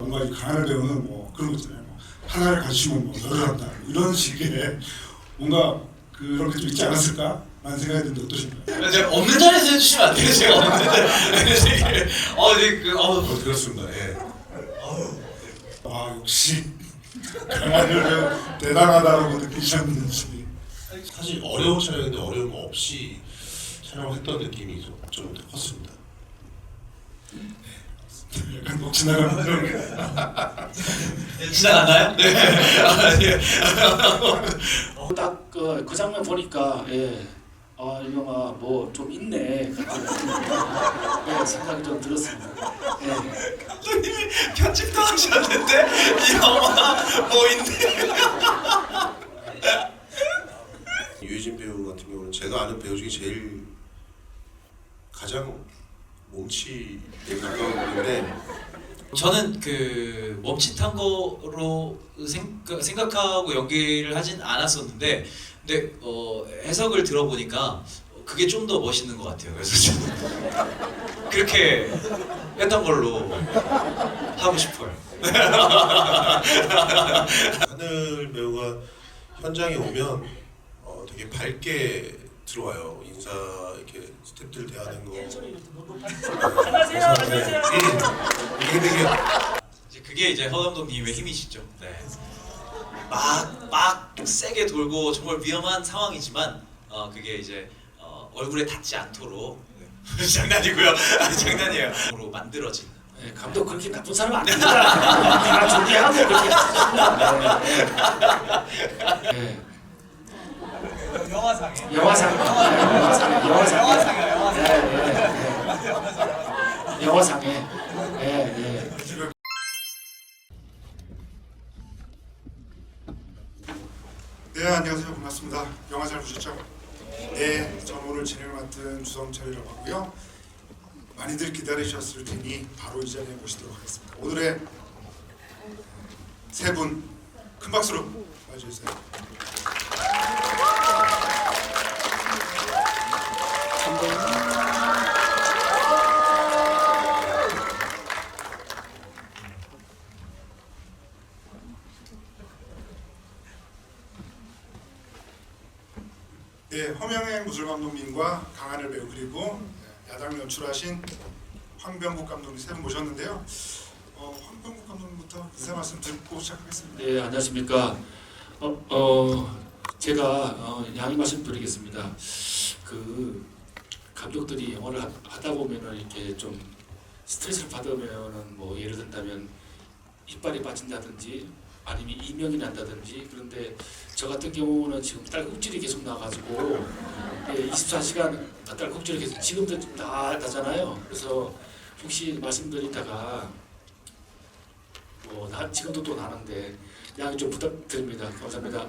뭔가 이 강한을 배우는 뭐 그런 거 있잖아요. 뭐 하나를 가르치면 뭐 열을 한다 이런 식의 뭔가 그런 게 좀 있지 않았을까? 라는 생각이 드는데 어떠신가요? 제가 없는 자리에서 해주시면 안 돼요? 제가 없는 자리에서. 그렇습니다. 예. 아 역시 강한을 배우 대단하다고 느끼셨는지. 사실 어려운 촬영인데 어려움 없이 촬영했던 느낌이 좀 컸습니다. 약간 목 지나가는 그런 지나갔나요? 네. 예. 딱 그 장면 보니까 이 영화 뭐 좀 있네 같은 생각이 좀 들었습니다. 감독님이 편집도 하셨는데 이 영화 뭐 있네. 유해진 배우 같은 경우는 제가 아는 배우 중에 제일 가장 몸치에 가까운 분인데 저는 그 멈칫한 거로 생각하고 연기를 하진 않았었는데, 근데 해석을 들어보니까 그게 좀 더 멋있는 것 같아요. 그래서 저는 그렇게 했던 걸로 하고 싶어요. 하늘 배우가 현장에 오면 되게 밝게 들어와요. 인사 이렇게 스태프들 대하는 거. 안녕하세요. 안녕하세요. 이게 되게 그게 이제 허 감독님의 힘이시죠. 네. 막 세게 돌고 정말 위험한 상황이지만 그게 이제 얼굴에 닿지 않도록 장난이고요. 아니, 장난이에요. 으로 만들어진. 감독 그렇게 나쁜 사람 아닙니다. 다 존경하고 그렇게 하십니다. 영화상에. 네, 안녕하세요. 반갑습니다. 영화 잘 보셨죠? 네, 저는 오늘 진행을 맡은 주성철이라고 하고요. 많이들 기다리셨을 테니 바로 이 자리에 모시도록 하겠습니다. 오늘의 세 분 큰 박수로 맞이해주세요. 네, 허명행 무술 감독님과 강하늘 배우 그리고 야당을 연출하신 황병국 감독님 세 분 모셨는데요. 황병국 감독님부터 인사 말씀 듣고 시작하겠습니다. 네, 안녕하십니까. 제가 양해 말씀드리겠습니다. 그 감독들이 영화를 하다 보면은 이렇게 좀 스트레스를 받으면은 뭐 예를 든다면 이빨이 빠진다든지 아니면 이명이 난다든지. 그런데 저 같은 경우는 지금 딸꾹질이 계속 나가지고 24시간 딸꾹질이 계속 지금도 좀 나잖아요. 그래서 혹시 말씀드리다가 지금도 또 나는데 양해 좀 부탁드립니다. 감사합니다.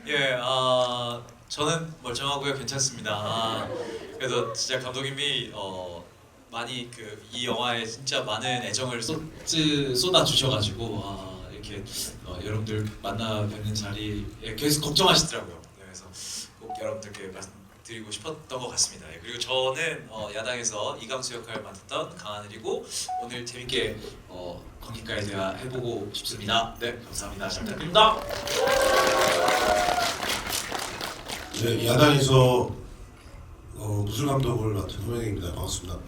예, 저는 멀쩡하고요, 괜찮습니다. 그래도 진짜 감독님이 많이 이 영화에 진짜 많은 애정을 쏟아 주셔가지고 이렇게 여러분들 만나 뵙는 자리에 계속 걱정하시더라고요. 네, 그래서 꼭 여러분들께 말씀드리고 싶었던 것 같습니다. 예, 그리고 저는 야당에서 이강수 역할을 맡았던 강하늘이고 오늘 재밌게 관객과의 대화 해보고 싶습니다. 네, 감사합니다. 잘 부탁드립니다. 네, 야당에서 무술 감독을 맡은 허명입니다. 반갑습니다.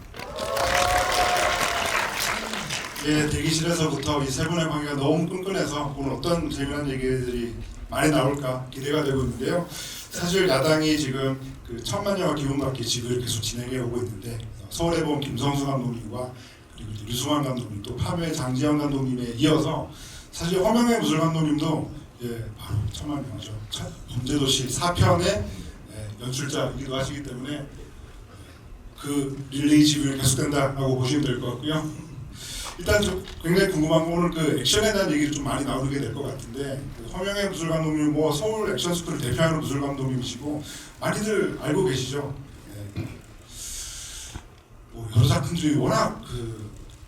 예, 대기실에서부터 이 세 분의 관계가 너무 끈끈해서 오늘 어떤 재미난 얘기들이 많이 나올까 기대가 되고 있는데요. 사실 야당이 지금 그 천만 영화 기운받기 지금 계속 진행해 오고 있는데 서울의 봄 김성수 감독님과 그리고 류승환 감독님 또 파묘의 장지영 감독님에 이어서 사실 허명의 무술 감독님도 바로 천만 영화죠. 범죄도시 4편의 연출자이기도 하시기 때문에 그 릴레이 지분이 계속된다고 보시면 될 것 같고요. 일단 좀 굉장히 궁금한 건 오늘 그 액션에 대한 얘기를 좀 많이 나누게 될 것 같은데 허명의 무술 감독님 서울 액션 스쿨을 대표하는 무술 감독님이시고 많이들 알고 계시죠? 여러 작품들이 워낙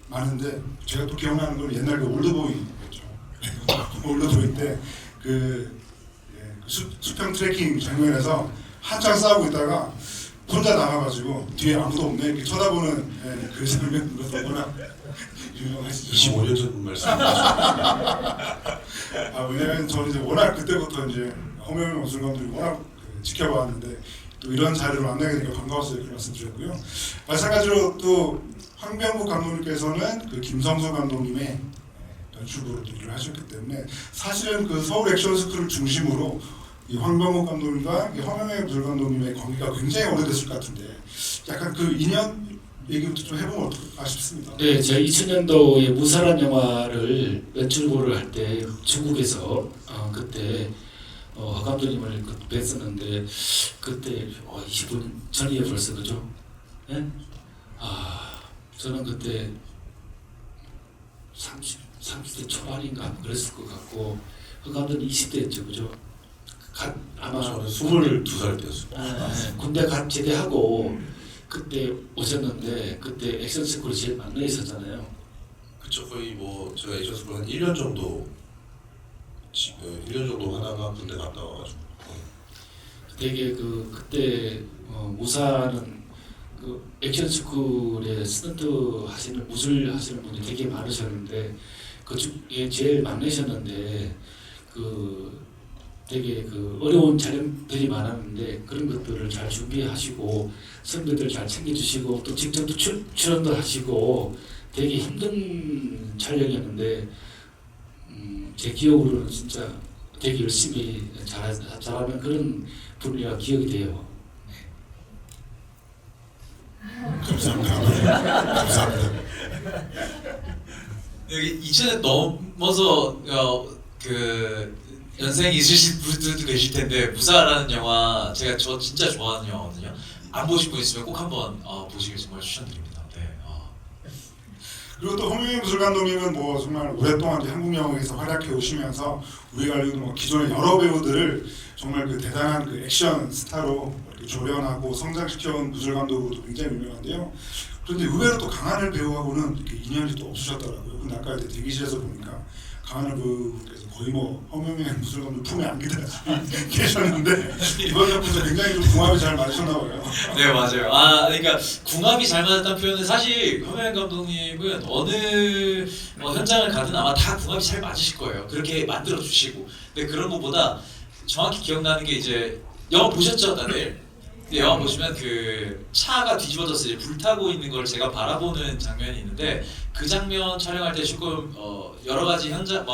많은데 제가 또 기억나는 건 옛날 그 올드보이였죠. 올드보이 때 수평 트래킹 장면에서 한창 싸우고 있다가 혼자 나가가지고 뒤에 아무도 없네 이렇게 쳐다보는 그 장면으로서 워낙 유명하시죠. 25년 전 말씀이시죠. 왜냐면 저는 이제 워낙 그때부터 이제 홍명희 무술 감독이 워낙 지켜봤는데 또 이런 자리를 만나게 되니까 반가웠어요. 이렇게 말씀드렸고요. 마찬가지로 또 황병국 감독님께서는 그 김성수 감독님의 연출부로 일을 하셨기 때문에 사실은 그 서울 액션스쿨을 중심으로 이 황병국 감독님과 이 황명희 무술 감독님의 관계가 굉장히 오래됐을 것 같은데 약간 그 인연 얘기부터 좀 해보면 어떨까 싶습니다. 네, 제가 2000년도에 무사란 영화를 연출부를 할 때 중국에서 그때 허 감독님을 뵀었는데 그때 20분 전이에요 벌써 그죠? 네? 저는 그때 30대 초반인가 그랬을 것 같고 허 감독님 20대였죠 그죠? 아마 저는 22살 때였습니다. 군대 갓 제대하고 그때 오셨는데 그때 액션스쿨이 제일 만나에 있었잖아요. 그쵸, 거의 뭐 제가 액션스쿨 한 1년 정도 1년 정도 하다가 군대 갔다 와가지고 되게 그때 무사는 그 액션스쿨에 스턴트 하시는 무술 하시는 분이 되게 많으셨는데 그 중에 제일 많으셨는데 그 되게 그 어려운 촬영들이 많았는데 그런 것들을 잘 준비하시고 선배들 잘 챙겨주시고 또 직접 출연도 하시고 되게 힘든 촬영이었는데 제 기억으로는 진짜 되게 열심히 잘하는 그런 분이라 기억이 돼요. 감사합니다. 여기 2000년 넘어서 그 연생이 있으신 분들도 계실 텐데 무사라는 영화 저 진짜 좋아하는 영화거든요. 안 보신 분 있으면 꼭 한번 보시길 정말 추천드립니다. 네. 그리고 또 홍명희 무술 감독님은 뭐 정말 오랫동안 이제 한국 영화에서 활약해 오시면서 우리가 알고 뭐 기존의 여러 배우들을 정말 그 대단한 그 액션 스타로 이렇게 조련하고 성장시켜온 무술 감독으로도 굉장히 유명한데요. 그런데 의외로 또 강하늘 배우하고는 이렇게 인연이 또 없으셨더라고요. 근데 아까 이제 대기실에서 보니까 강하늘 배우께서 거의 뭐 홍명희 무술 감독 품에 안기다 계셨는데 이번 작품에서 굉장히 좀 궁합이 잘 맞으셨나 봐요. 네 맞아요. 그러니까 궁합이 잘 맞았다는 표현은 사실 허명현 감독님은 어느 현장을 가든 아마 다 궁합이 잘 맞으실 거예요. 그렇게 만들어 주시고. 근데 그런 것보다 정확히 기억나는 게 이제 영화 보셨죠, 다들? 근데 영화 보시면 그 차가 뒤집어져서 이제 불타고 있는 걸 제가 바라보는 장면이 있는데 그 장면 촬영할 때 조금 여러 가지 현장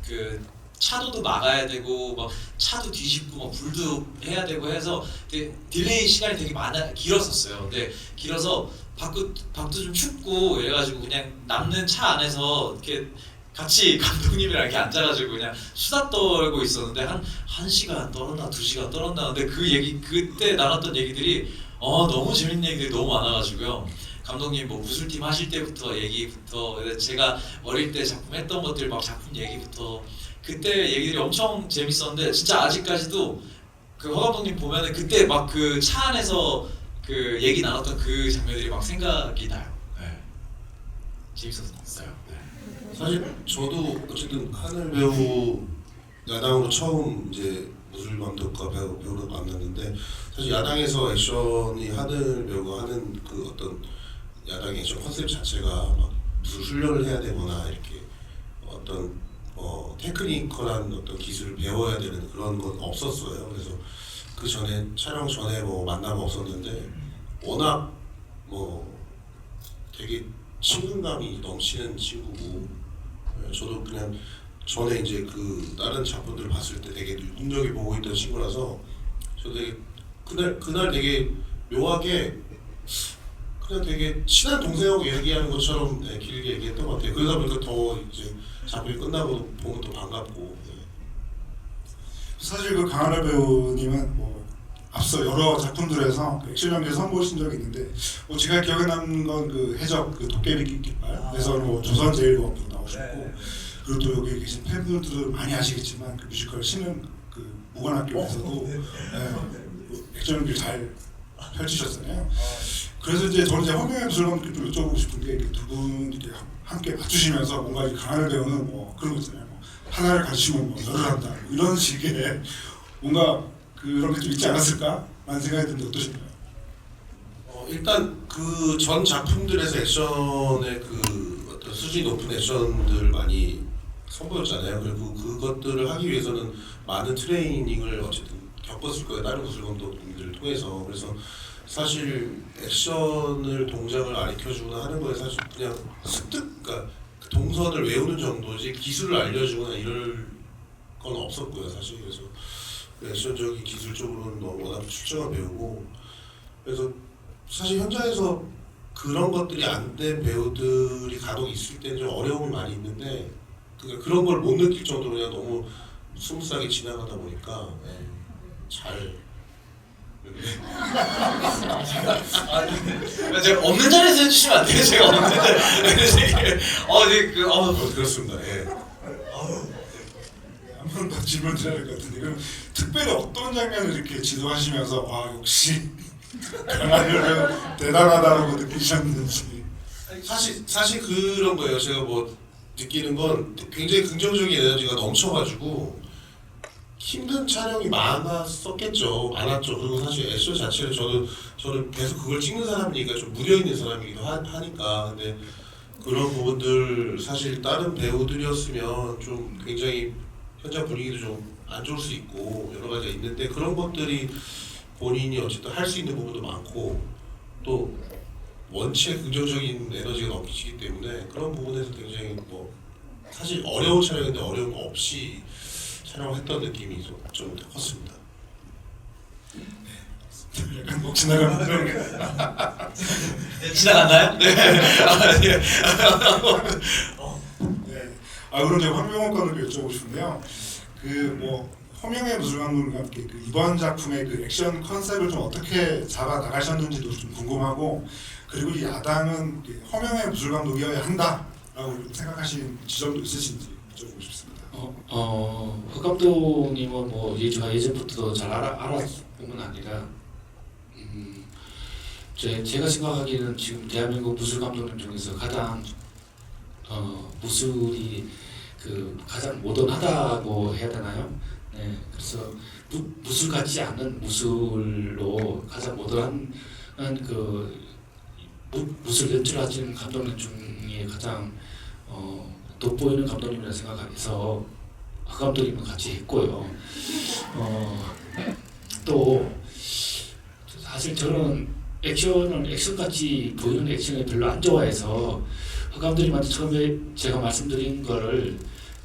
그 차도도 막아야 되고 막 차도 뒤집고 막 불도 해야 되고 해서 딜레이 시간이 되게 길었었어요. 근데 길어서 밖도 좀 춥고 이래가지고 그냥 남는 차 안에서 이렇게 같이 감독님이랑 이렇게 앉아가지고 그냥 수다 떨고 있었는데 한 시간 떨었나 2시간 떨었나 근데 그때 나눴던 얘기들이 너무 재밌는 얘기들이 너무 많아가지고요. 감독님 뭐 무술팀 하실 때부터 얘기부터 제가 어릴 때 작품 했던 것들 막 작품 얘기부터 그때 얘기들이 엄청 재밌었는데 진짜 아직까지도 그 허 감독님 보면은 그때 막 그 차 안에서 그 얘기 나눴던 그 장면들이 막 생각이 나요. 네. 재밌었어요. 네. 사실 저도 어쨌든 하늘 배우 야당으로 처음 이제 무술 감독과 배우를 만났는데 사실 야당에서 액션이 하늘 배우가 하는 그 어떤 야당 액션 컨셉 자체가 막 무슨 훈련을 해야 되거나 이렇게 어떤 테크니컬한 어떤 기술을 배워야 되는 그런 건 없었어요. 그래서 그 전에 촬영 전에 뭐 만나면 없었는데 워낙 뭐 되게 친근감이 넘치는 친구고 저도 그냥 전에 이제 그 다른 작품들을 봤을 때 되게 눈여겨보고 있던 친구라서 저 되게 그날 되게 묘하게 그냥 되게 친한 동생하고 얘기하는 것처럼 길게 얘기했던 것 같아요. 그러다 보니까 더 이제 작품이 끝나고 보면 또 반갑고. 사실 그 강하늘 배우님은 뭐 앞서 여러 작품들에서 그 액션 연기에 선보이신 적이 있는데 뭐 제가 기억에 남는 건 그 해적 그 도깨비 깃발에서 뭐 조선제일공원도 나오셨고 그리고 또 여기 계신 팬분들도 많이 아시겠지만 그 뮤지컬 신은 그 무관학교에서도 액션 연기를 잘 펼치셨잖아요. 그래서 이제 저는 이제 허명희 무술 감독님께 좀 여쭤보고 싶은 게 두 분이 함께 맞추시면서 뭔가 강하늘 배우는 뭐 그런 거 있잖아요. 뭐 하나를 가르치면 뭐 열을 한다 뭐 이런 식의 뭔가 그런 게 좀 있지 않았을까? 라는 생각이 드는데 어떠신가요? 일단 그 전 작품들에서 액션의 그 어떤 수준이 높은 액션들 많이 선보였잖아요. 그리고 그것들을 하기 위해서는 많은 트레이닝을 어쨌든 겪었을 거예요. 다른 무술 감독님들을 통해서. 그래서 사실 액션을 동작을 가르쳐주거나 하는 거에 사실 그냥 습득, 그러니까 그 동선을 외우는 정도지 기술을 알려주거나 이럴 건 없었고요. 사실 그래서 액션적인 기술적으로는 워낙 출중한 배우고, 그래서 사실 현장에서 그런 것들이 안 된 배우들이 간혹 있을 때는 좀 어려움이 많이 있는데, 그러니까 그런 걸 못 느낄 정도로 그냥 너무 스무스하게 지나가다 보니까 잘. 제가 없는 자리에서 해주시면 안 돼요? 제가 없는 자리에서 그렇습니다. 예. 한 번 더 질문 드려야 될 것 같은데, 그럼 특별히 어떤 장면을 이렇게 지도하시면서 와 역시 강하늘 대단하다라고 느끼셨는지. 사실 그런 거예요. 제가 뭐 느끼는 건 굉장히 긍정적인 에너지가 넘쳐가지고 힘든 촬영이 많았었겠죠. 많았죠. 그리고 사실 액션 자체를 저는 계속 그걸 찍는 사람이니까 좀 무뎌 있는 사람이기도 하니까. 근데 그런 부분들 사실 다른 배우들이었으면 좀 굉장히 현장 분위기도 좀 안 좋을 수 있고 여러 가지가 있는데, 그런 것들이 본인이 어쨌든 할 수 있는 부분도 많고 또 원체 긍정적인 에너지가 넘치기 때문에 그런 부분에서 굉장히 뭐 사실 어려운 촬영인데 어려움 없이 촬영을 했던 느낌이 좀 컸습니다. 약간 목 지나가는 지나갔나요? 네. 네. 그럼 제가 황병호 감독님께 여쭤보고 싶은데요. 그 뭐 허명의 무술 감독님과 함께 그 이번 작품의 그 액션 컨셉을 좀 어떻게 잡아 나가셨는지도 좀 궁금하고, 그리고 이 야당은 허명의 무술 감독이어야 한다라고 생각하시는 지점도 있으신지 여쭤보고 싶습니다. 허 감독님은 뭐 제가 예전부터도 잘 알았뿐만 아니라 제가 생각하기에는 지금 대한민국 무술 감독님 중에서 가장 무술이 그 가장 모던하다고 해야 되나요? 네, 그래서 무술 같지 않은 무술로 가장 모던한 그 무술 연출하시는 감독님 중에 가장 돋보이는 감독님이라 생각해서 허 감독님은 같이 했고요. 또 사실 저는 액션같이 보이는 액션을 별로 안 좋아해서 허 감독님한테 처음에 제가 말씀드린 거를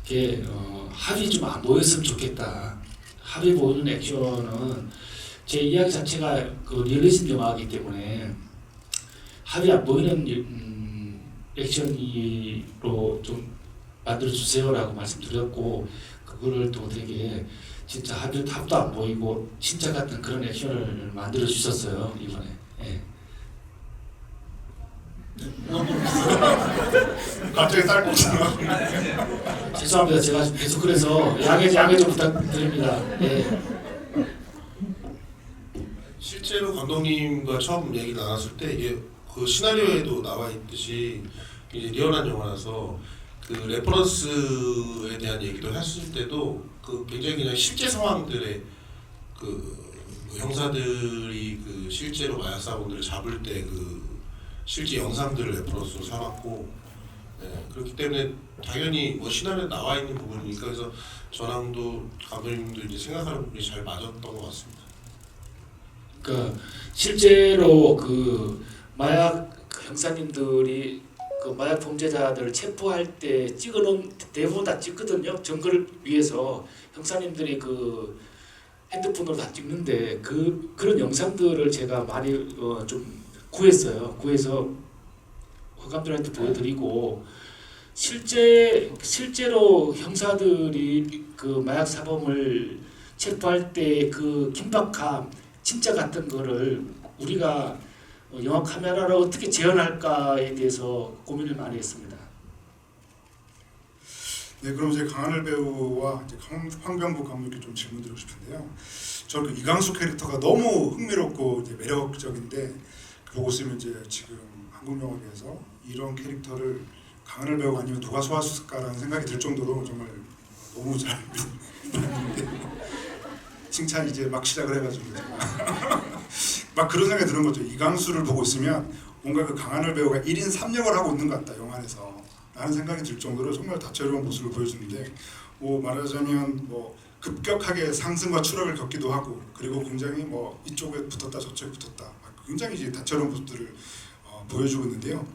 이렇게 합이 좀 안 보였으면 좋겠다. 합이 보이는 액션은 제 이야기 자체가 그 리얼리즘 영화이기 때문에 합이 안 보이는 액션으로 좀 만들어 주세요라고 말씀드렸고, 그거를 또 되게 진짜 합도 안 보이고 진짜 같은 그런 액션을 만들어 주셨어요 이번에. 예. 갑자기 쌀국수가. 죄송합니다. 제가 계속 그래서 양해 좀 부탁드립니다. 예. 실제로 감독님과 처음 얘기 나눴을 때 이게 그 시나리오에도 나와 있듯이 이제 리얼한 영화라서 그 레퍼런스에 대한 얘기도 했을 때도 그 굉장히 그냥 실제 상황들의 그 형사들이 그 실제로 마약 사범들을 잡을 때 그 실제 영상들을 레퍼런스로 삼았고, 그렇기 때문에 당연히 뭐 시나리오에 나와 있는 부분이니까, 그래서 저랑도 감독님도 이제 생각하는 부분이 잘 맞았던 것 같습니다. 그러니까 실제로 그 마약 형사님들이 그 마약 범죄자들을 체포할 때 찍어놓은 대부분 다 찍거든요. 증거를 위해서 형사님들이 그 핸드폰으로 다 찍는데 그런 영상들을 제가 많이 좀 구했어요. 구해서 허 감독한테 보여드리고, 실제로 형사들이 그 마약 사범을 체포할 때 그 긴박함 진짜 같은 거를 우리가 영화 카메라로 어떻게 재현할까에 대해서 고민을 많이 했습니다. 네, 그럼 이제 강하늘 배우와 이제 황병국 감독께 좀 질문드리고 싶은데요. 저는 그 이강수 캐릭터가 너무 흥미롭고 이제 매력적인데, 그것을 이제 지금 한국 영화계에서 이런 캐릭터를 강하늘 배우가 아니면 누가 소화했을까라는 생각이 들 정도로 정말 너무 잘 칭찬이 이제 막 시작을 해가지고 제가 막 그런 생각이 드는 거죠. 이강수를 보고 있으면 뭔가 그 강하늘 배우가 1인 3역을 하고 있는 것 같다 영화 안에서 라는 생각이 들 정도로 정말 다채로운 모습을 보여주는데 뭐 말하자면 뭐 급격하게 상승과 추락을 겪기도 하고 그리고 굉장히 뭐 이쪽에 붙었다 저쪽에 붙었다 굉장히 이제 다채로운 모습들을 보여주고 있는데요.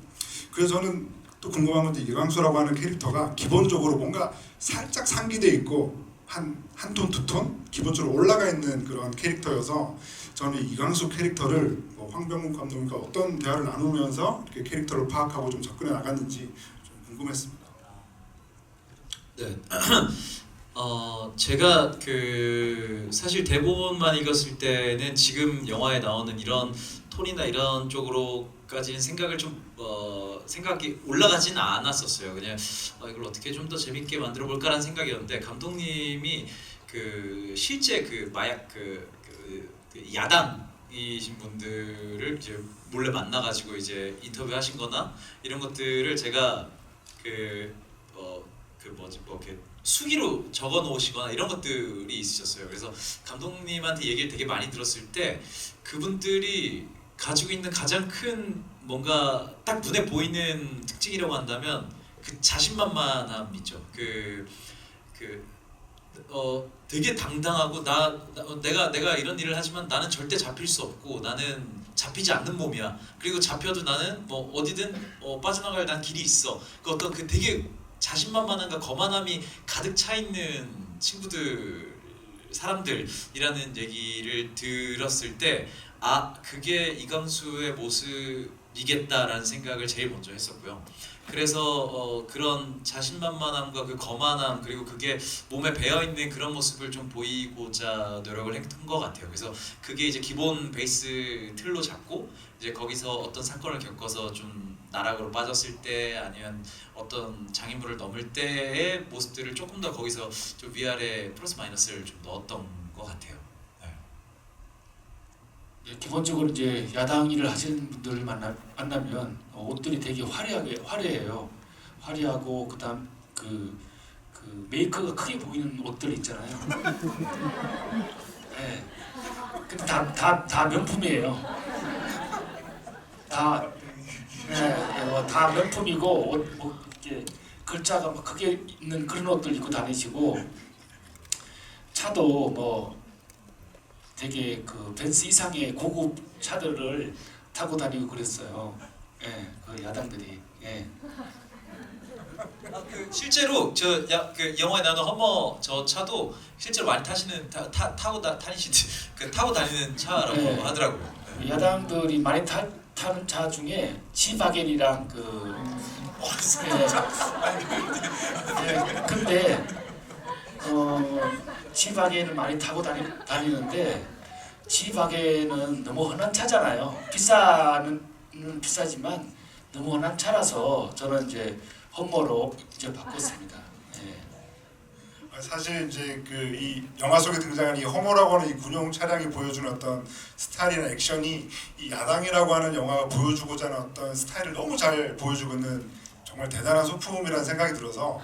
그래서 저는 또 궁금한 건데 이광수라고 하는 캐릭터가 기본적으로 뭔가 살짝 상기돼 있고 한 톤 두 톤 기본적으로 올라가 있는 그런 캐릭터여서 저는 이광수 캐릭터를 뭐 황병국 감독님과 어떤 대화를 나누면서 이렇게 캐릭터를 파악하고 좀 접근해 나갔는지 좀 궁금했습니다. 네. 제가 그 사실 대본만 읽었을 때는 지금 영화에 나오는 이런 톤이나 이런 쪽으로까지는 생각을 좀 생각이 올라가지는 않았었어요. 그냥 이걸 어떻게 좀 더 재밌게 만들어 볼까라는 생각이었는데 감독님이 그 실제 그 마약 그 야당이신 분들을 이제 몰래 만나가지고 이제 인터뷰하신거나 이런 것들을 제가 이렇게 수기로 적어 놓으시거나 이런 것들이 있으셨어요. 그래서 감독님한테 얘기를 되게 많이 들었을 때 그분들이 가지고 있는 가장 큰 뭔가 딱 눈에 보이는 특징이라고 한다면 그 자신만만함이죠. 되게 당당하고 내가 이런 일을 하지만 나는 절대 잡힐 수 없고 나는 잡히지 않는 몸이야. 그리고 잡혀도 나는 뭐 어디든 빠져나갈 난 길이 있어. 그 어떤 그 되게 자신만만함과 거만함이 가득 차 있는 사람들이라는 얘기를 들었을 때 그게 이광수의 모습이겠다라는 생각을 제일 먼저 했었고요. 그래서 그런 자신만만함과 그 거만함 그리고 그게 몸에 배어 있는 그런 모습을 좀 보이고자 노력을 했던 것 같아요. 그래서 그게 이제 기본 베이스 틀로 잡고 이제 거기서 어떤 사건을 겪어서 좀 나락으로 빠졌을 때 아니면 어떤 장애물을 넘을 때의 모습들을 조금 더 거기서 좀 위아래 플러스 마이너스를 좀 넣었던 것 같아요. 기본적으로 이제 야당 일을 하시는 분들을 만나면 옷들이 되게 화려해요. 화려하고 그다음 그 메이커가 크게 보이는 옷들 있잖아요. 네. 근데 다 명품이에요. 다 명품이고 이렇게 글자가 막 크게 있는 그런 옷들 입고 다니시고 차도 뭐 되게 그 벤츠 이상의 고급 차들을 타고 다니고 그랬어요. 예, 그 야당들이. 예. 실제로 그 영화에 나오는 허머 저 차도 실제로 많이 타고 다니는 차라고 네. 하더라고요. 네. 야당들이 많이 타는 차 중에 지바겐이랑 근데 지바겐을 많이 타고 다니는데 지바겐은 너무 흔한 차잖아요. 비싸지만 너무 흔한 차라서 저는 이제 험머로 이제 바꿨습니다. 네. 사실 이제 이 영화 속에 등장하는 이 허머라고 하는 이 군용 차량이 보여주는 어떤 스타일이나 액션이 이 야당이라고 하는 영화가 보여주고자 하는 어떤 스타일을 너무 잘 보여주고 있는 정말 대단한 소품이라는 생각이 들어서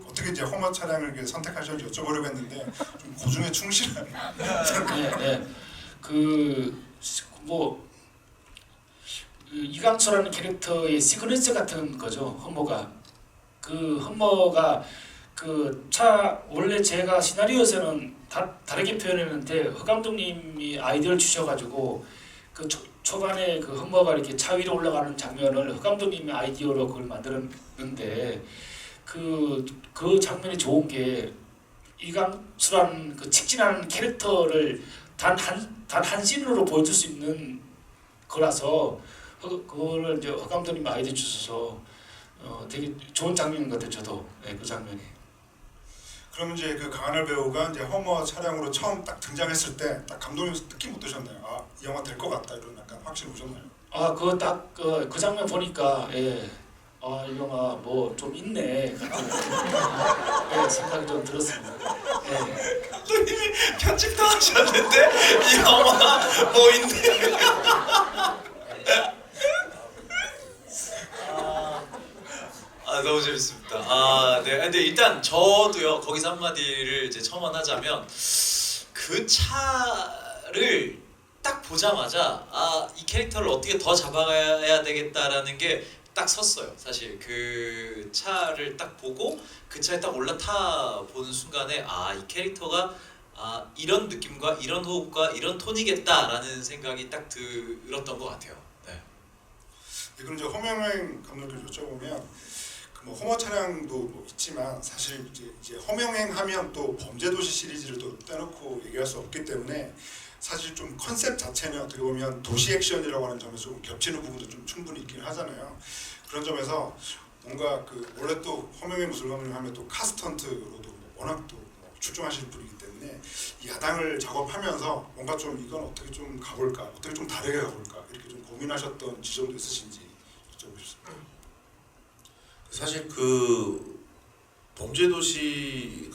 어떻게 이제 허머 차량을 이렇게 선택하셨는지 여쭤보려고 했는데 좀 고증에 충실한. 네. 이강수라는 캐릭터의 시그니처 같은 거죠. 험머가 그 차 원래 제가 시나리오에서는 다르게 표현했는데 허 감독님이 아이디어를 주셔가지고 그 초반에 그 험머가 이렇게 차 위로 올라가는 장면을 허 감독님의 아이디어로 그걸 만들었는데 그 장면이 좋은 게 이강수라는 그 직진하는 캐릭터를 단 한 씬으로 보여줄 수 있는 거라서 그거를 이제 허 감독님 아이디어 주셔서 되게 좋은 장면인 것 같아요. 저도 그 장면이. 그럼 이제 그 강하늘 배우가 이제 허머 차량으로 처음 딱 등장했을 때 딱 감독님 느낌 어떠셨나요? 이 영화 될 것 같다 이런 약간 확신이 오셨나요? 그거 딱 그 장면 보니까 이 영화 뭐 좀 있네 생각이 좀 들었습니다. 감독님이 편집도 하셨는데 이 영화 뭐 있네. 너무 재밌습니다. 네. 근데 일단 저도요 거기서 한마디를 이제 첨언하자면 그 차를 딱 보자마자 이 캐릭터를 어떻게 더 잡아가야 되겠다라는 게 딱 섰어요. 사실 그 차를 딱 보고 그 차에 딱 올라타 보는 순간에 이 캐릭터가 이런 느낌과 이런 호흡과 이런 톤이겠다라는 생각이 딱 들었던 것 같아요. 네. 그럼 이제 허명행 감독님 여쭤보면 뭐 호머 차량도 뭐 있지만 사실 이제 허명행 하면 또 범죄도시 시리즈를 또 떼놓고 얘기할 수 없기 때문에 사실 좀 컨셉 자체는 어떻게 보면 도시 액션이라고 하는 점에서 좀 겹치는 부분도 좀 충분히 있긴 하잖아요. 그런 점에서 뭔가 원래 또 허명행 무술감독님 하면 또 카스턴트로도 워낙 또 출중하시는 분이기 때문에 이 야당을 작업하면서 뭔가 좀 이건 어떻게 좀 가볼까, 어떻게 좀 다르게 가볼까 이렇게 좀 고민하셨던 지점도 있으신지 여쭤보고 싶습니다. 사실 그 범죄도시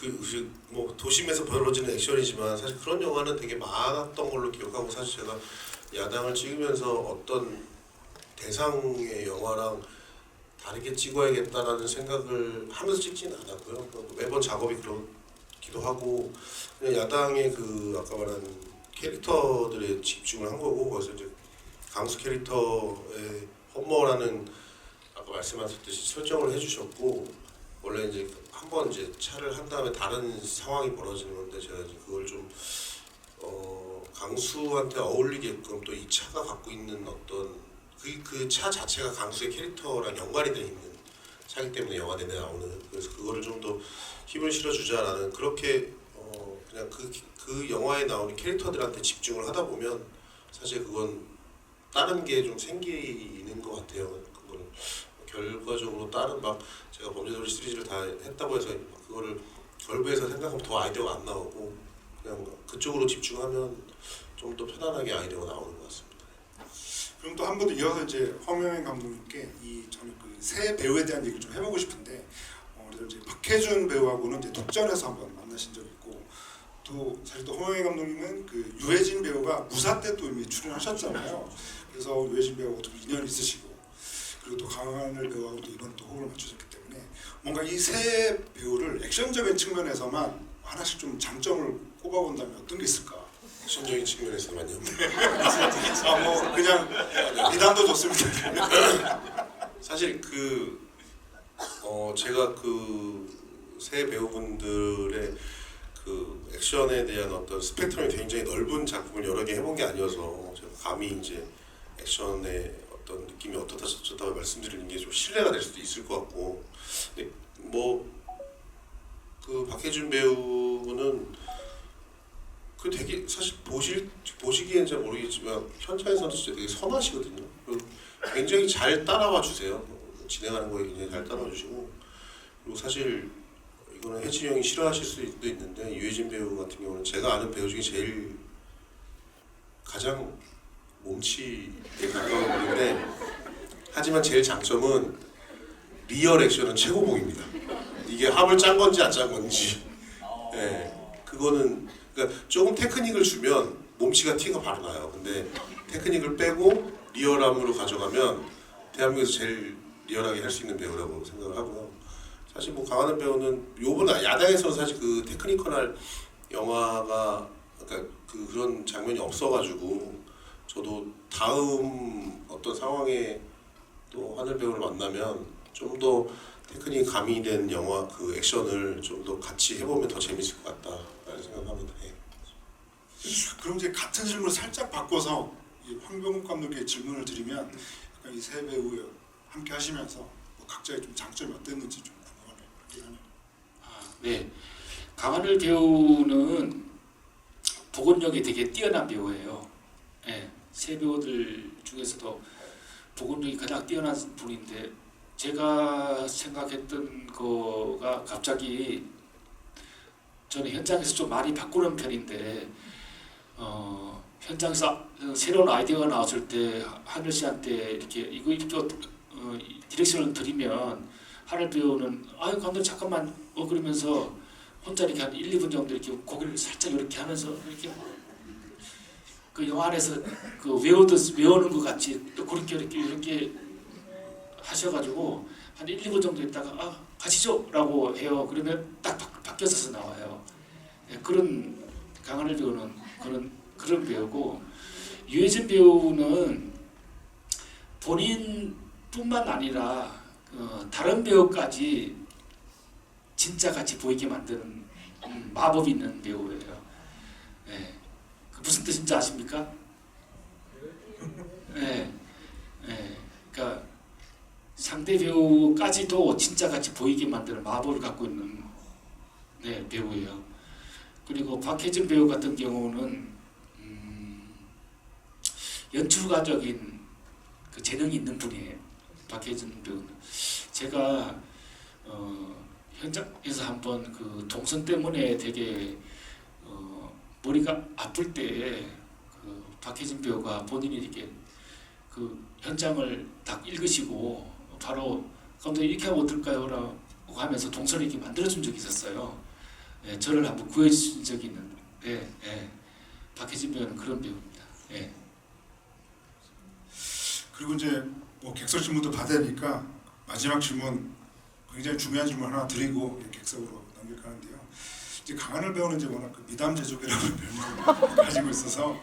뭐 도심에서 벌어지는 액션이지만 사실 그런 영화는 되게 많았던 걸로 기억하고 사실 제가 야당을 찍으면서 어떤 대상의 영화랑 다르게 찍어야겠다라는 생각을 하면서 찍지는 않았고요. 매번 작업이 그렇기도 하고 그냥 야당의 그 아까 말한 캐릭터들에 집중을 한 거고 그래서 이제 강수 캐릭터의 허머라는 아까 말씀하셨듯이 설정을 해주셨고 원래 이제 한번 이제 차를 한 다음에 다른 상황이 벌어지는 건데 제가 이제 그걸 좀 강수한테 어울리게끔 또 이 차가 갖고 있는 어떤 그 차 자체가 강수의 캐릭터랑 연관이 돼 있는 차기 때문에 영화 내내 나오는 그래서 그거를 좀 더 힘을 실어주자라는 그렇게 그냥 그 영화에 나오는 캐릭터들한테 집중을 하다 보면 사실 그건 다른 게 좀 생기는 것 같아요. 그거는 결과적으로 다른 막 제가 범죄도시 시리즈를 다 했다고 해서 그거를 결부해서 생각하면 더 아이디어가 안 나오고 그냥 그쪽으로 집중하면 좀 더 편안하게 아이디어가 나오는 것 같습니다. 그럼 또 한 번 더 이어서 이제 허명행 감독님께 저는 그 새 배우에 대한 얘기를 좀 해보고 싶은데 그래서 이제 박해준 배우하고는 이제 독전에서 한번 만나신 적이 있고 또 사실 또 허명행 감독님은 그 유해진 배우가 무사 때 또 이미 출연하셨잖아요. 그래서 유해진 배우하고 또 인연이 있으시고 그리고 또 강하늘 배우하고도 이번 또 호흡을 맞추셨기 때문에 뭔가 이 세 배우를 액션적인 측면에서만 하나씩 좀 장점을 꼽아본다면 어떤 게 있을까? 액션적인 측면에서만요. 뭐 그냥 미담도 좋습니다. 사실 제가 그 세 배우분들의 그 액션에 대한 어떤 스펙트럼이 굉장히 넓은 작품을 여러 개 해본 게 아니어서 제가 감히 이제 액션의 어떤 느낌이 어떻다 저렇다 말씀드리는 게 좀 신뢰가 될 수도 있을 것 같고 근데 뭐 그 박해준 배우는 그 되게 사실 보시기엔 잘 모르겠지만 현장에서는 진짜 되게 선하시거든요. 굉장히 잘 따라와 주세요. 진행하는 거에 굉장히 잘 따라와 주시고 그리고 사실 이거는 혜진이 형이 싫어하실 수도 있는데 유해진 배우 같은 경우는 제가 아는 배우 중에 제일 가장 몸치에 가까운 분인데 하지만 제일 장점은 리얼 액션은 최고봉입니다. 이게 합을 짠 건지 안 짠 건지 그거는 그러니까 조금 테크닉을 주면 몸치가 티가 바로 나요. 근데 테크닉을 빼고 리얼함으로 가져가면 대한민국에서 제일 리얼하게 할 수 있는 배우라고 생각을 하고요. 사실 뭐 강하늘 배우는 요번 야당에서는 사실 그 테크니컬한 영화가 그러니까 그런 장면이 없어가지고 저도 다음 어떤 상황에 또 하늘 배우를 만나면 좀 더 테크닉 가미된 영화 그 액션을 좀 더 같이 해보면 더 재밌을 것 같다라는 생각합니다. 그럼 이제 같은 질문을 살짝 바꿔서 황병욱 감독의 질문을 드리면 약간 이 세 배우 함께 하시면서 뭐 각자의 좀 장점이 어땠는지 좀 궁금하네요. 네, 강하늘 배우는 복원력이 되게 뛰어난 배우예요. 네, 세 배우들 중에서도 복원력이 가장 뛰어난 분인데 제가 생각했던 거가 갑자기 저는 현장에서 좀 많이 바꾸는 편인데 현장에서 새로운 아이디어가 나왔을 때 하늘 씨한테 이렇게 디렉션을 드리면 하늘 배우는 아유 감독 잠깐만 그러면서 혼자 이렇게 한 1, 2분 정도 이렇게 고개를 살짝 이렇게 하면서 이렇게 그 영화 안에서 그 외우는 것 같이 또 그렇게 이렇게 하셔가지고 한 1, 2분 정도 있다가 가시죠 라고 해요. 그러면 딱 바뀌어서 나와요. 네, 그런 강하늘 배우는 그런 배우고 유해진 배우는 본인뿐만 아니라 다른 배우까지 진짜 같이 보이게 만드는 마법이 있는 배우예요. 예. 그 무슨 뜻인지 아십니까? 예. 예. 그러니까 상대 배우까지도 진짜 같이 보이게 만드는 마법을 갖고 있는 배우예요. 그리고 박해준 배우 같은 경우는 연출가적인 그 재능이 있는 분이에요. 박해준 배우는. 제가 현장에서 한번 그 동선 때문에 되게 머리가 아플 때 그 박해준 배우가 본인이 이렇게 그 현장을 딱 읽으시고 바로 감독님 이렇게 하면 어떨까요? 라고 하면서 동선을 이렇게 만들어준 적이 있었어요. 예, 저를 한번 구해주신 적이 있는데 박해준 배우는 그런 배우입니다. 예. 그리고 이제 뭐 객석 질문도 받아야 되니까 마지막 질문 굉장히 중요한 질문 하나 드리고 객석으로 넘길까 하는데요. 이제 강하늘 배우는 이제 워낙 그 미담 제조기라는 별명을 가지고 있어서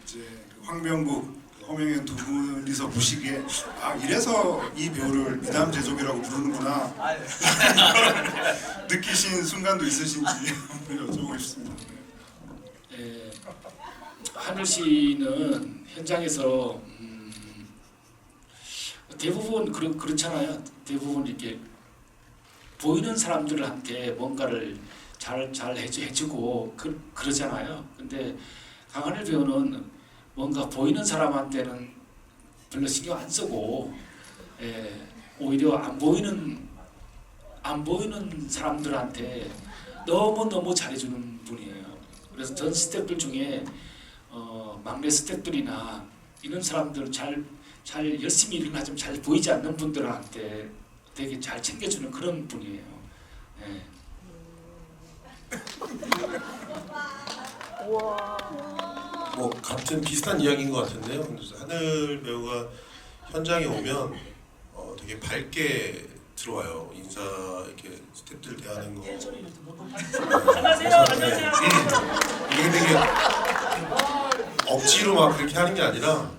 이제 그 황병국, 허명현 두 분이서 보시기에 아 이래서 이 배우를 미담 제조기라고 부르는구나 느끼신 순간도 있으신지 한번 여쭤보고 싶습니다. 예, 하늘 씨는 현장에서 대부분 그렇잖아요. 대부분 이렇게 보이는 사람들한테 뭔가를 잘 해주고 그러잖아요. 근데 강하늘 배우는 뭔가 보이는 사람한테는 별로 신경 안 쓰고 오히려 안 보이는 사람들한테 너무 잘해주는 분이에요. 그래서 전 스태프들 중에 막내 스태프들이나 이런 사람들 잘 열심히 일을 하지만 잘 보이지 않는 분들한테 되게 잘 챙겨주는 그런 분이에요. 예. 뭐 같은 비슷한 이야기인 것 같은데요. 하늘 배우가 현장에 오면 되게 밝게 들어와요. 인사 이렇게 스태프들 대하는 거. 안녕하세요. 이게 되게 억지로 막 그렇게 하는 게 아니라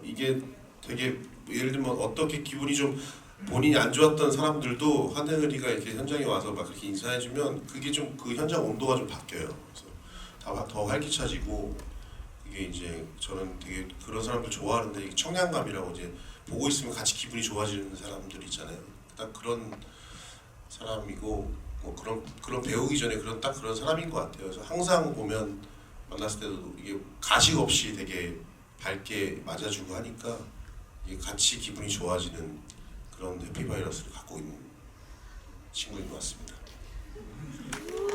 이게 되게 예를 들면 어떻게 기분이 좀 본인이 안 좋았던 사람들도 하늘이가 이렇게 현장에 와서 막 그렇게 인사해주면 그게 좀 그 현장 온도가 좀 바뀌어요. 그래서 더 활기차지고 이게 이제 저는 되게 그런 사람들 좋아하는데 이게 청량감이라고 이제 보고 있으면 같이 기분이 좋아지는 사람들 있잖아요. 딱 그런 사람이고 뭐 그런 배우기 전에 딱 그런 사람인 것 같아요. 그래서 항상 보면 만났을 때도 이게 가식 없이 되게 밝게 맞아주고 하니까 이게 같이 기분이 좋아지는 그런 해피바이러스를 갖고 있는 친구인 것 같습니다.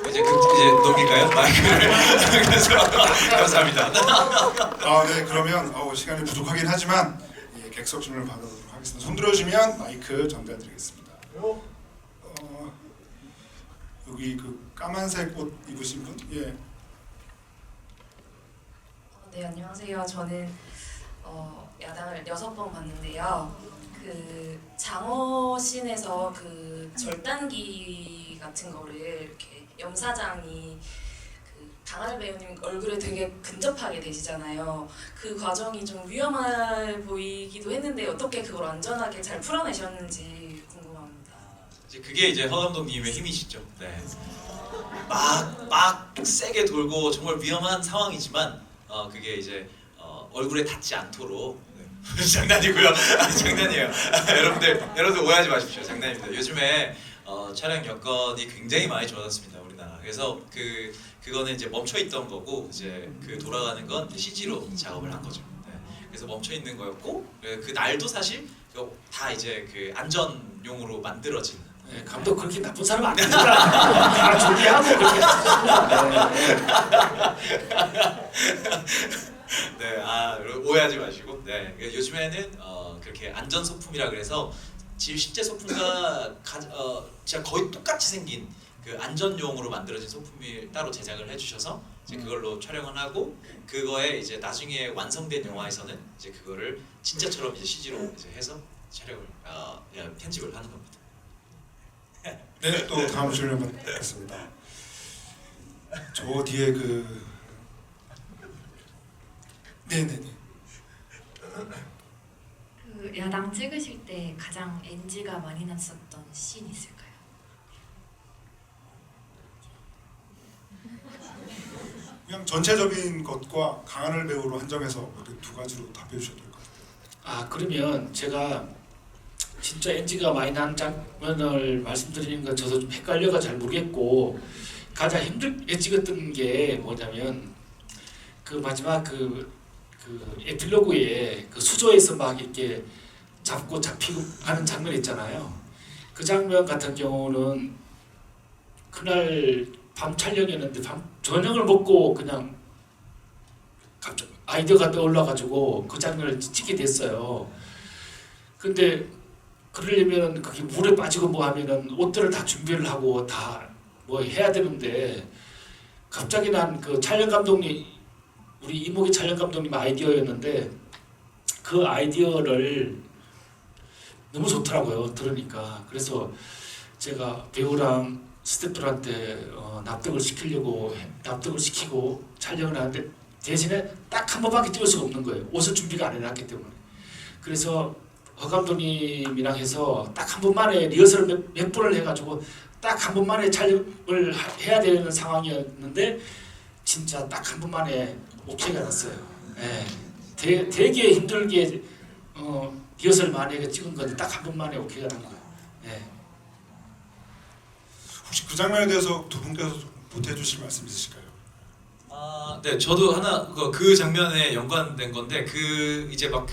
이제 넘길까요? 마이크를. 감사합니다. 네 그러면 시간이 부족하긴 하지만 객석 질문을 받아보도록 하겠습니다. 손 들어주시면 마이크 전달드리겠습니다. 여기 그 까만색 옷 입으신 분? 예. 네 안녕하세요. 저는 야당을 6번 봤는데요. 그 장어신에서 그 절단기 같은 거를 이렇게 염사장이 그 강하늘 배우님 얼굴에 되게 근접하게 되시잖아요. 그 과정이 좀 위험해 보이기도 했는데 어떻게 그걸 안전하게 잘 풀어내셨는지 궁금합니다. 이제 그게 이제 허 감독님의 힘이시죠. 네. 막 세게 돌고 정말 위험한 상황이지만 그게 이제 얼굴에 닿지 않도록 장난이고요. 장난이에요. 여러분들 오해하지 마십시오. 장난입니다. 요즘에 촬영 여건이 굉장히 많이 좋아졌습니다. 우리나라. 그래서 그거는 이제 멈춰 있던 거고 이제 그 돌아가는 건 CG로 작업을 한 거죠. 네. 그래서 멈춰 있는 거였고 그 날도 사실 다 이제 그 안전용으로 만들어진. 네, 감독 그렇게 나쁜 사람 아닙니다. 다 준비하고 그렇게 네, 오해하지 마시고. 네, 요즘에는 그렇게 안전 소품이라 그래서 실제 소품과 진짜 거의 똑같이 생긴 그 안전용으로 만들어진 소품을 따로 제작을 해주셔서 이제 그걸로 촬영을 하고 그거에 이제 나중에 완성된 영화에서는 이제 그거를 진짜처럼 이제 CG로 이제 해서 촬영을 편집을 하는 겁니다. 네, 또 다음 질문 받겠습니다. 저 뒤에 그 네네네. 그 야당 찍으실 때 가장 NG가 많이 났었던 씬 있을까요? 그냥 전체적인 것과 강하늘 배우로 한정해서 이렇게 두 가지로 답해 주셔도 될 것 같아요. 아 그러면 제가 진짜 NG가 많이 난 장면을 말씀드리는 건 저도 좀 헷갈려가 잘 모르겠고 가장 힘들게 찍었던 게 뭐냐면 그 마지막 그 에필로그에 그 수조에서 막 이렇게 잡고 잡히고 하는 장면 있잖아요. 그 장면 같은 경우는 그날 밤 촬영이었는데 저녁을 먹고 그냥 갑자기 아이디어가 떠올라가지고 그 장면을 찍게 됐어요. 근데 그러려면 그게 물에 빠지고 뭐 하면은 옷들을 다 준비를 하고 다 뭐 해야 되는데 갑자기 난 그 촬영 감독님 우리 이목희 촬영 감독님 아이디어였는데 그 아이디어를 너무 좋더라고요. 들으니까. 그래서 제가 배우랑 스태프들한테 납득을 시키고 촬영을 하는데 대신에 딱 한 번밖에 찍을 수가 없는 거예요. 옷을 준비가 안 해놨기 때문에. 그래서 허 감독님이랑 해서 딱 한 번만에 리허설을 몇 번을 해가지고 딱 한 번만에 촬영을 해야 되는 상황이었는데 진짜 딱 한 번만에 오케이가 났어요. 네. 되게 힘들게 리허설 많이 해서 찍은 건데 딱 한 번만에 오케이가 난 거예요. 네. 혹시 그 장면에 대해서 두 분께서 보태 주실 말씀 있으실까요? 네, 저도 하나 그 장면에 연관된 건데 그 이제 막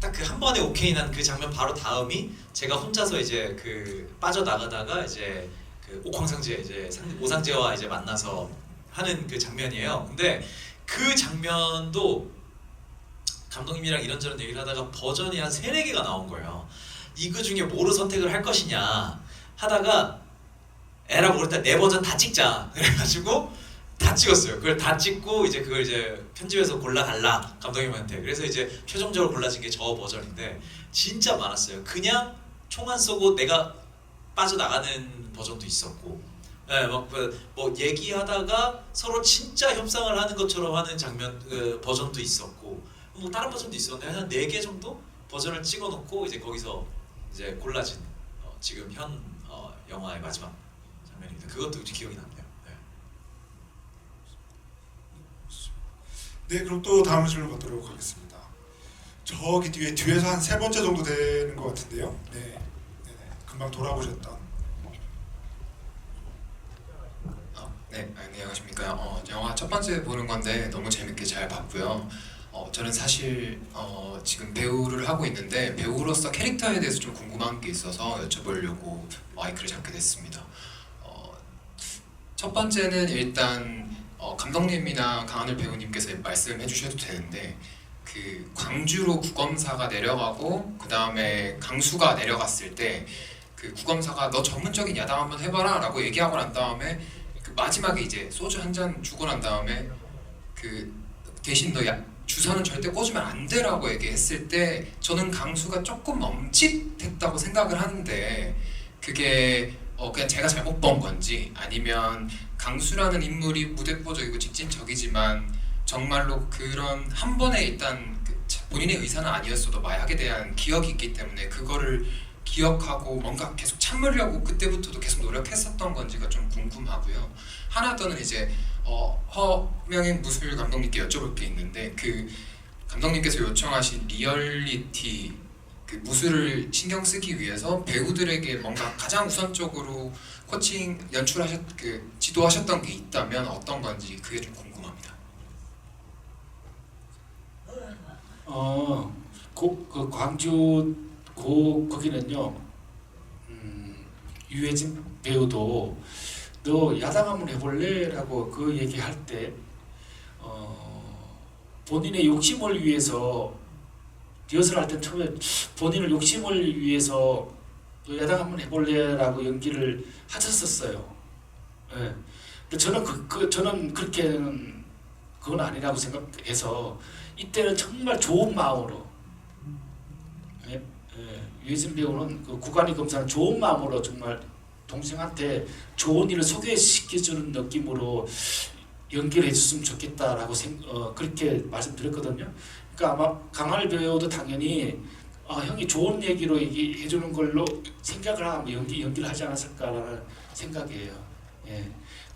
딱 그 한 번에 오케이 난 그 장면 바로 다음이 제가 혼자서 이제 그 빠져나가다가 이제 그 옥황상제 이제 오상제와 이제 만나서 하는 그 장면이에요. 근데 그 장면도 감독님이랑 이런저런 얘기를 하다가 버전이 한 3-4개가 나온 거예요. 이거 중에 뭐로 선택을 할 것이냐 하다가 에라 모르겠다 4버전 다 찍자 그래가지고 다 찍었어요. 그걸 다 찍고 이제 그걸 이제 편집해서 골라달라 감독님한테. 그래서 이제 최종적으로 골라진 게 저 버전인데 진짜 많았어요. 그냥 총 안 쏘고 내가 빠져나가는 버전도 있었고, 네, 뭐 얘기하다가 서로 진짜 협상을 하는 것처럼 하는 장면 버전도 있었고, 뭐 다른 버전도 있었는데 한 4개 정도 버전을 찍어놓고 이제 거기서 이제 골라진 지금 현 영화의 마지막 장면입니다. 그것도 기억이 남네요. 네, 그럼 또 다음 질문 받도록 하겠습니다. 저기 뒤에서 한 3번째 정도 되는 것 같은데요. 네, 금방 돌아보셨던. 네, 안녕하십니까. 영화 첫 번째 보는 건데 너무 재밌게 잘 봤고요. 저는 사실 지금 배우를 하고 있는데 배우로서 캐릭터에 대해서 좀 궁금한 게 있어서 여쭤보려고 마이크를 잡게 됐습니다. 첫 번째는 일단 감독님이나 강하늘 배우님께서 말씀해 주셔도 되는데 그 광주로 구검사가 내려가고 그 다음에 강수가 내려갔을 때 그 구검사가 너 전문적인 야당 한번 해봐라 라고 얘기하고 난 다음에 그 마지막에 이제 소주 한 잔 주고 난 다음에 그 대신 너 주사는 절대 꽂으면 안 돼라고 얘기했을 때 저는 강수가 조금 멈칫했다고 생각을 하는데 그게 그냥 제가 잘못 본 건지 아니면 강수라는 인물이 무대뽀적이고 직진적이지만 정말로 그런 한 번에 일단 본인의 의사는 아니었어도 마약에 대한 기억이 있기 때문에 그거를 기억하고 뭔가 계속 참으려고 그때부터도 계속 노력했었던 건지가 좀 궁금하고요. 하나 더는 이제 허명인 무술 감독님께 여쭤볼 게 있는데 그 감독님께서 요청하신 리얼리티 그 무술을 신경 쓰기 위해서 배우들에게 뭔가 가장 우선적으로 코칭 지도하셨던 게 있다면 어떤 건지 그게 좀 궁금합니다. 그 광주 거기는요. 유해진 배우도 너 야당 한번 해볼래라고 그 얘기할 때 본인의 욕심을 위해서 리허설 할 때 처음에 본인을 욕심을 위해서 너 야당 한번 해볼래라고 연기를 하셨었어요. 예. 근데 저는 그렇게는 그건 아니라고 생각해서 이때는 정말 좋은 마음으로 유해진 배우는 그 구간이 검사는 좋은 마음으로 정말 동생한테 좋은 일을 소개시켜주는 느낌으로 연기를 해줬으면 좋겠다라고 그렇게 말씀드렸거든요. 그러니까 아마 강하늘 배우도 당연히 형이 좋은 얘기로 얘기해주는 걸로 생각을 하고 연기를 하지 않았을까라는 생각이에요. 예.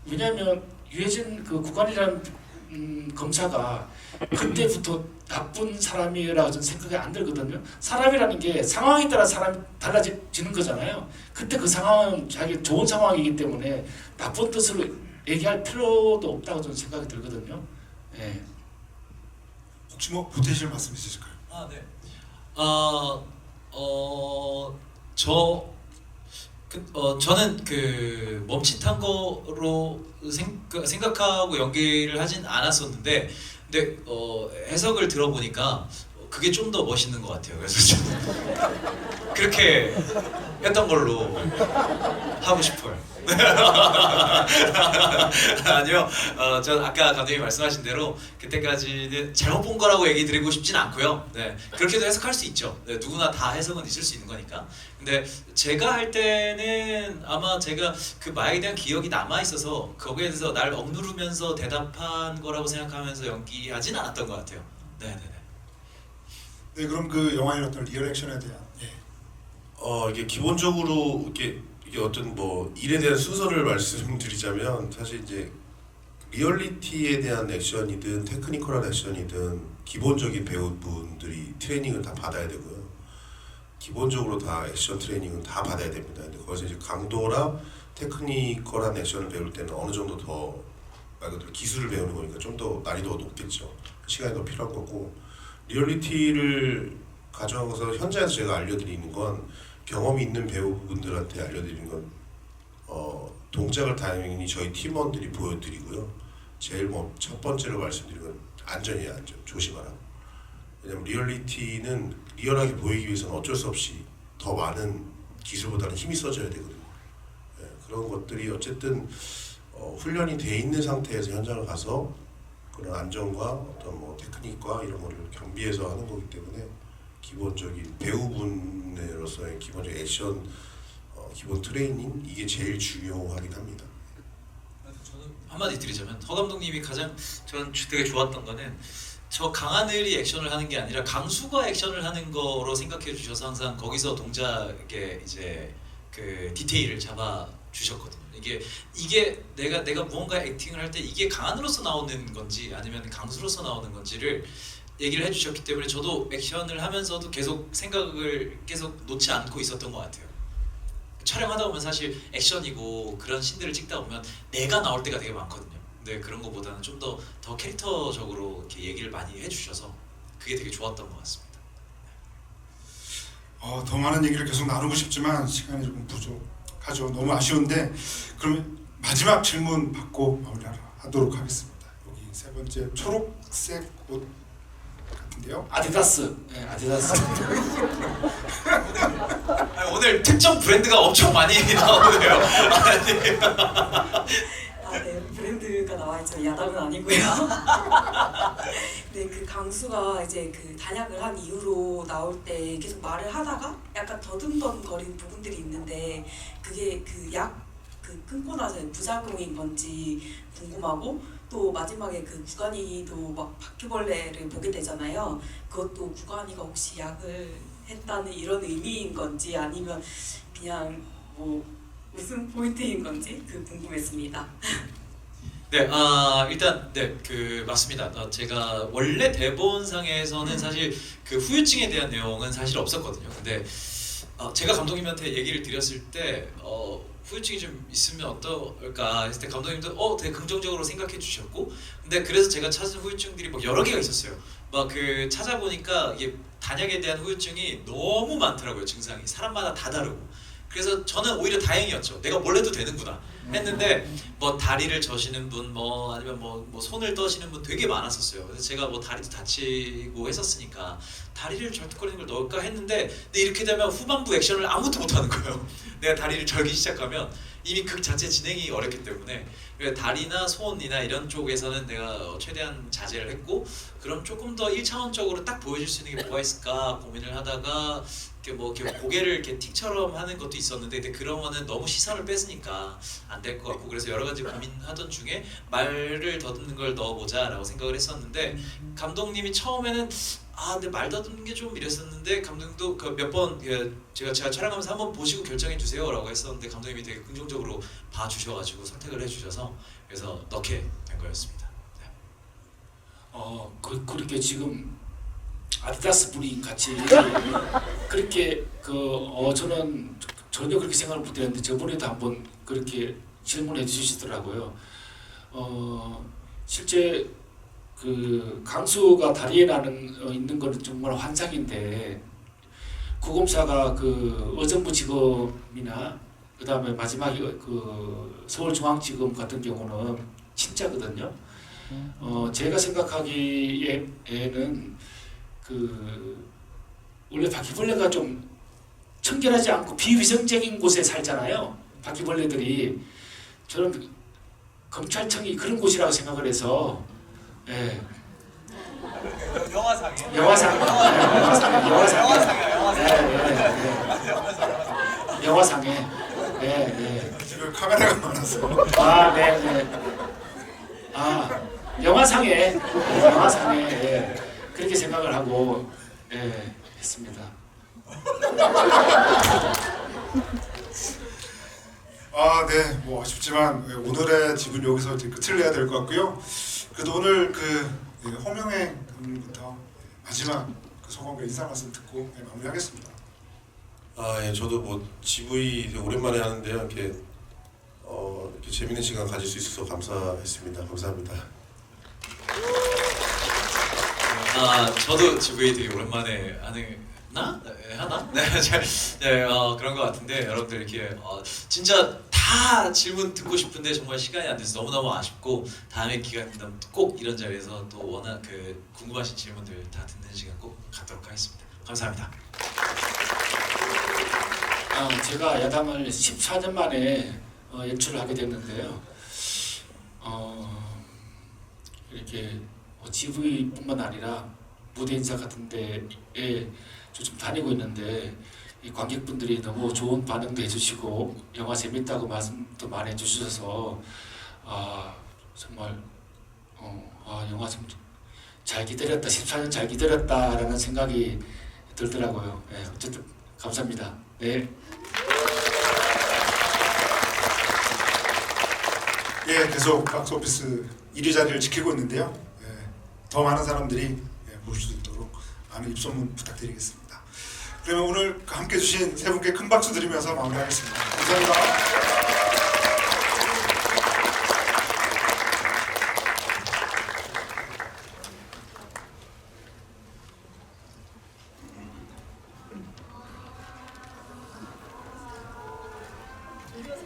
왜냐하면 유해진 그 구관이라는 검사가 그때부터 나쁜 사람이라고 저는 생각이 안 들거든요. 사람이라는 게 상황에 따라 사람이 달라지는 거잖아요. 그때 그 상황은 자기 좋은 상황이기 때문에 나쁜 뜻으로 얘기할 필요도 없다고 저는 생각이 들거든요. 예. 혹시 뭐 보태실 말씀 있으실까요? 아 네. 저는 그 멈칫한 거로 생각하고 연기를 하진 않았었는데, 근데 해석을 들어보니까 그게 좀 더 멋있는 것 같아요. 그래서 저는 그렇게 했던 걸로 하고 싶어요. 아니요, 전 아까 감독님이 말씀하신 대로 그때까지는 잘못 본 거라고 얘기 드리고 싶진 않고요. 네, 그렇게도 해석할 수 있죠. 네, 누구나 다 해석은 있을 수 있는 거니까. 근데 제가 할 때는 아마 제가 그 마약에 대한 기억이 남아 있어서 거기에 대해서 날 억누르면서 대답한 거라고 생각하면서 연기하진 않았던 것 같아요. 네. 네, 그럼 그 영화의 어떤 리얼액션에 대한 이게 기본적으로 이게 어떤 뭐 일에 대한 순서를 말씀드리자면 사실 이제 리얼리티에 대한 액션이든 테크니컬한 액션이든 기본적인 배우분들이 트레이닝을 다 받아야 되고요. 기본적으로 다 액션 트레이닝은 다 받아야 됩니다. 근데 거기서 이제 강도나 테크니컬한 액션을 배울 때는 어느 정도 더 말 그대로 기술을 배우는 거니까 좀 더 난이도가 높겠죠. 시간이 더 필요할 거고, 리얼리티를 가져가서 현장에서 제가 알려드리는 건 경험이 있는 배우분들한테 알려드리는 건 동작을 당연히 저희 팀원들이 보여드리고요. 제일 뭐 첫 번째로 말씀드리는 건 안전이에요. 안전. 조심하라고. 왜냐면 리얼리티는 리얼하게 보이기 위해서는 어쩔 수 없이 더 많은 기술보다는 힘이 써져야 되거든요. 네, 그런 것들이 어쨌든 훈련이 돼 있는 상태에서 현장을 가서 그런 안전과 어떤 뭐 테크닉과 이런 거를 겸비해서 하는 거기 때문에 기본적인 배우분으로서의 기본적인 액션, 기본 트레이닝 이게 제일 중요하긴 합니다. 저는 한마디 드리자면 허 감독님이 가장 전 되게 좋았던 거는 저 강하늘이 액션을 하는 게 아니라 강수가 액션을 하는 거로 생각해 주셔서 항상 거기서 동작에 이제 그 디테일을 잡아 주셨거든요. 이게 내가 무언가 액팅을 할 때 이게 강하늘로서 나오는 건지 아니면 강수로서 나오는 건지를 얘기를 해주셨기 때문에 저도 액션을 하면서도 계속 생각을 계속 놓지 않고 있었던 것 같아요. 촬영하다 보면 사실 액션이고 그런 씬들을 찍다 보면 내가 나올 때가 되게 많거든요. 근데 그런 것보다는 좀 더 캐릭터적으로 이렇게 얘기를 많이 해주셔서 그게 되게 좋았던 것 같습니다. 더 많은 얘기를 계속 나누고 싶지만 시간이 조금 부족하죠. 너무 아쉬운데 그러면 마지막 질문 받고 마무리하도록 하겠습니다. 여기 세 번째 초록색 옷 같은데요. 아디다스. 네, 아디다스. 오늘 특정 브랜드가 엄청 많이 나오네요. 네, 브랜드가 나와있죠. 야당은 아니고요. 네, 그 강수가 이제 그 단약을 한 이후로 나올 때 계속 말을 하다가 약간 더듬더듬거리는 부분들이 있는데 그게 그 끊고 나서 부작용인 건지 궁금하고, 또 마지막에 그 구간이도 막 바퀴벌레를 보게 되잖아요. 그것도 구간이가 혹시 약을 했다는 이런 의미인 건지 아니면 그냥 뭐 무슨 포인트인 건지 궁금했습니다. 네, 일단 그 맞습니다. 제가 원래 대본상에서는 사실 그 후유증에 대한 내용은 사실 없었거든요. 근데 제가 감독님한테 얘기를 드렸을 때 후유증이 좀 있으면 어떨까 했을 때 감독님도 되게 긍정적으로 생각해 주셨고, 근데 그래서 제가 찾은 후유증들이 막 여러 개가 있었어요. 막 그 찾아보니까 이게 단약에 대한 후유증이 너무 많더라고요. 증상이 사람마다 다 다르고. 그래서 저는 오히려 다행이었죠. 내가 뭘 해도 되는구나 했는데 뭐 다리를 저시는 분, 뭐 아니면 뭐 손을 떠시는 분 되게 많았었어요. 그래서 제가 뭐 다리도 다치고 했었으니까 다리를 절뚝거리는 걸 넣을까 했는데, 근데 이렇게 되면 후반부 액션을 아무것도 못하는 거예요. 내가 다리를 절기 시작하면 이미 극 자체 진행이 어렵기 때문에 다리나 손이나 이런 쪽에서는 내가 최대한 자제를 했고, 그럼 조금 더 1차원적으로 딱 보여줄 수 있는 게 뭐가 있을까 고민을 하다가 이렇게 뭐 이렇게 고개를 이렇게 틱처럼 하는 것도 있었는데 근데 그런 거는 너무 시선을 뺏으니까 안 될 것 같고 그래서 여러 가지 고민하던 중에 말을 더듬는 걸 넣어보자라고 생각을 했었는데 감독님이 처음에는 근데 말 더듬는 게 좀 이랬었는데 감독님도 그 몇 번 제가 촬영하면서 한번 보시고 결정해 주세요라고 했었는데 감독님이 되게 긍정적으로 봐주셔가지고 선택을 해주셔서 그래서 넣게 된 거였습니다. 네. 그렇게 지금 아디다스 분이 같이 그렇게 저는 전혀 그렇게 생각을 못했는데 저번에도 한번 그렇게 질문해 주시더라고요. 실제 그 강수가 다리에 있는 거는 정말 환상인데 구검사가 그 의정부지검이나 그 다음에 마지막에 그 서울중앙지검 같은 경우는 진짜거든요. 제가 생각하기에는 그 원래 바퀴벌레가 좀 청결하지 않고 비위생적인 곳에 살잖아요. 바퀴벌레들이 저는 검찰청이 그런 곳이라고 생각을 해서 영화상에 지금 카메라가 많아서 영화상에 그렇게 생각을 하고 했습니다. 네, 뭐 아쉽지만 오늘의 집은 여기서 이제 끝을 내야 될 것 같고요. 그래도 오늘 그 허명행 감독님부터 마지막 그 소감과 인사 말씀 듣고 마무리하겠습니다. 예, 저도 뭐 GV 되게 오랜만에 하는데요. 이렇게 이렇게 재밌는 시간 가질 수 있어서 감사했습니다. 감사합니다. 저도 GV 되게 오랜만에 하나? 네, 그런 것 같은데 여러분들 이렇게 진짜 다 질문 듣고 싶은데 정말 시간이 안 돼서 너무너무 아쉽고 다음에 기간 된다면 꼭 이런 자리에서 또 워낙 그 궁금하신 질문들 다 듣는 시간 꼭 갖도록 하겠습니다. 감사합니다. 제가 야당을 14년 만에 연출을 하게 됐는데요. 이렇게 GV뿐만 아니라 무대 인사 같은 데에 좀 다니고 있는데 이 관객분들이 너무 좋은 반응도 해주시고 영화 재밌다고 말씀도 많이 해주셔서 정말 영화 좀 잘 기다렸다 14년 잘 기다렸다라는 생각이 들더라고요. 어쨌든 감사합니다. 네. 계속 박스오피스 1위 자리를 지키고 있는데요. 더 많은 사람들이 볼 수 있도록 많은 입소문 부탁드리겠습니다. 그러면 오늘 함께 해주신 세 분께 큰 박수 드리면서 마무리하겠습니다. 감사합니다. 이겨서